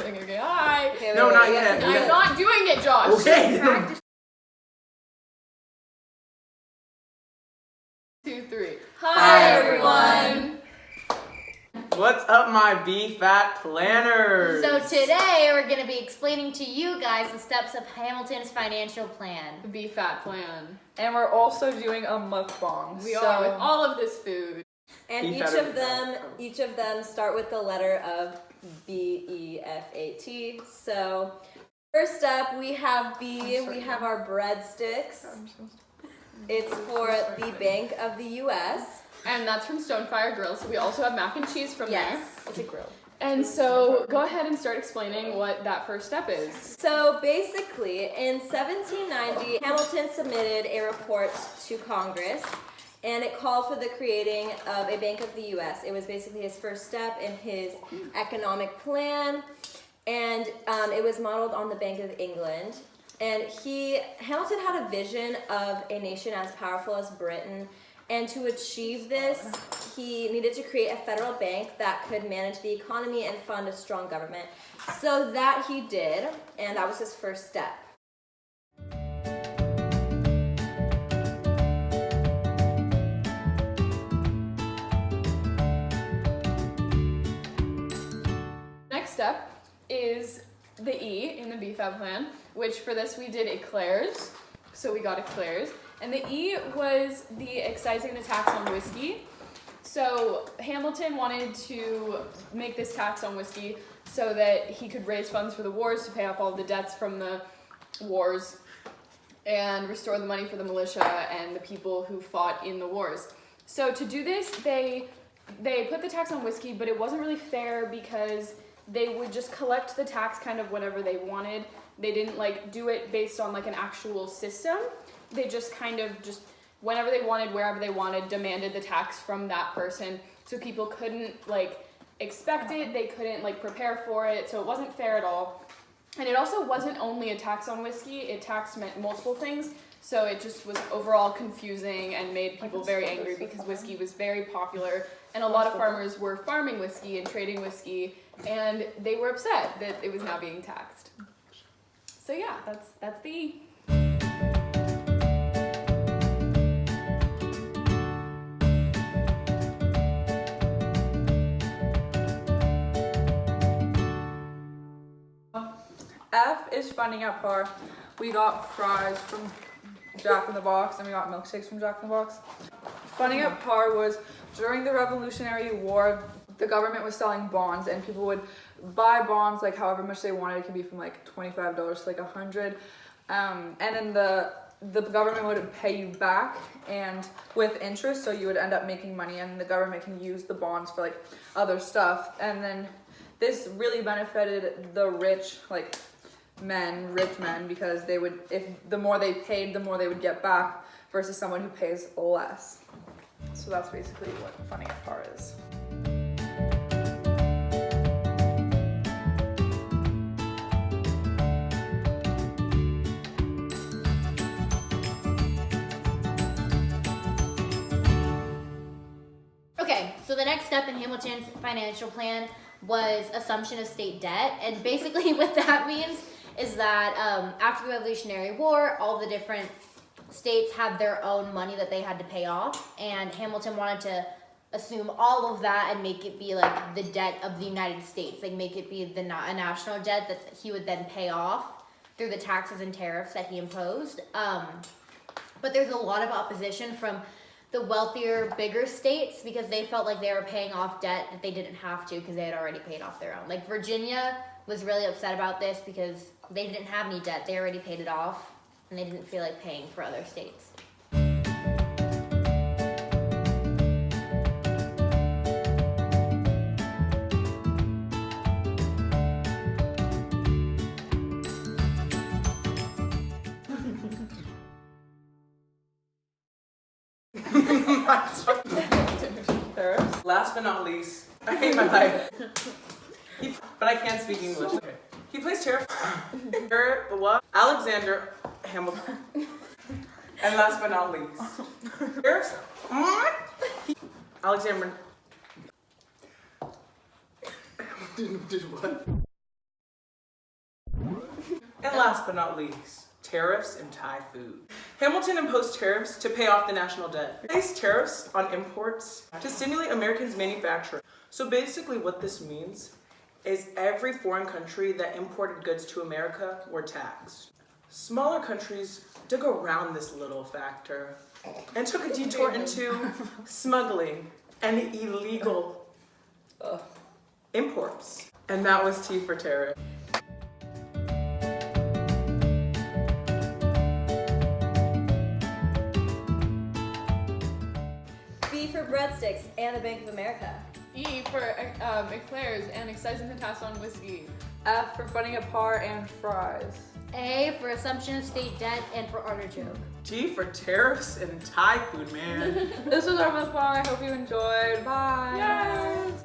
Okay, hi. Okay, No, wait, not wait, yet. I'm not doing it, Josh. Okay. 2, 3. Hi, everyone. What's up, my Befat planners? So today we're going to be explaining to you guys the steps of Hamilton's financial plan. The Befat plan. And we're also doing a mukbang. We are with all of this food. And Befat or be each of them start with the letter of B-E-F-A-T. So first up we have B, we have our breadsticks. It's for the Bank of the US. And that's from Stonefire Grill, so we also have mac and cheese from there. It's a grill. And so go ahead and start explaining what that first step is. So basically, in 1790, Hamilton submitted a report to Congress, and it called for the creating of a Bank of the U.S. It was basically his first step in his economic plan, and it was modeled on the Bank of England. And Hamilton had a vision of a nation as powerful as Britain, and to achieve this, he needed to create a federal bank that could manage the economy and fund a strong government. So that he did, and that was his first step. Next step is the E in the BFAB plan, which for this we did eclairs. So we got eclairs. And the E was the excising the tax on whiskey. So Hamilton wanted to make this tax on whiskey so that he could raise funds for the wars to pay off all the debts from the wars and restore the money for the militia and the people who fought in the wars. So to do this, they put the tax on whiskey, but it wasn't really fair because they would just collect the tax kind of whenever they wanted. They didn't like do it based on like an actual system. They just kind of just whenever they wanted, wherever they wanted, demanded the tax from that person. So people couldn't like expect it, they couldn't like prepare for it, so it wasn't fair at all. And it also wasn't only a tax on whiskey, it taxed multiple things. So it just was overall confusing and made people very angry because whiskey was very popular and a lot of farmers were farming whiskey and trading whiskey and they were upset that it was now being taxed. So yeah, that's the E. F is funding at par. We got fries from Jack in the Box and we got milkshakes from Jack in the Box. Funding at par was during the Revolutionary War, the government was selling bonds and people would buy bonds like however much they wanted. It could be from like $25 to like $100. And then the government would pay you back and with interest, so you would end up making money and the government can use the bonds for like other stuff. And then this really benefited the rich, like rich men, because they would, if the more they paid, the more they would get back versus someone who pays less. So that's basically what funding at par is. Okay, so the next step in Hamilton's financial plan was assumption of state debt. And basically what that means is that after the Revolutionary War, all the different states had their own money that they had to pay off. And Hamilton wanted to assume all of that and make it be like the debt of the United States. Like make it be a national debt that he would then pay off through the taxes and tariffs that he imposed. But there's a lot of opposition from the wealthier, bigger states because they felt like they were paying off debt that they didn't have to because they had already paid off their own. Like Virginia was really upset about this because they didn't have any debt. They already paid it off and they didn't feel like paying for other states. Last but not least, I hate my life. But I can't speak English. Okay. He plays chair. Alexander Hamilton. And last but not least, sheriffs. Alexander. Did what? And last but not least, tariffs and Thai food. Hamilton imposed tariffs to pay off the national debt. He placed tariffs on imports to stimulate Americans' manufacturing. So basically what this means is every foreign country that imported goods to America were taxed. Smaller countries dug around this little factor and took a detour into smuggling and illegal imports. And that was T for tariff. B for breadsticks and the Bank of America. E for eclairs and excising the tax on whiskey. F for funding at par and fries. A for assumption of state debt and for artichoke. G for tariffs and Thai food, man. This was our most fun. I hope you enjoyed. Bye. Yes.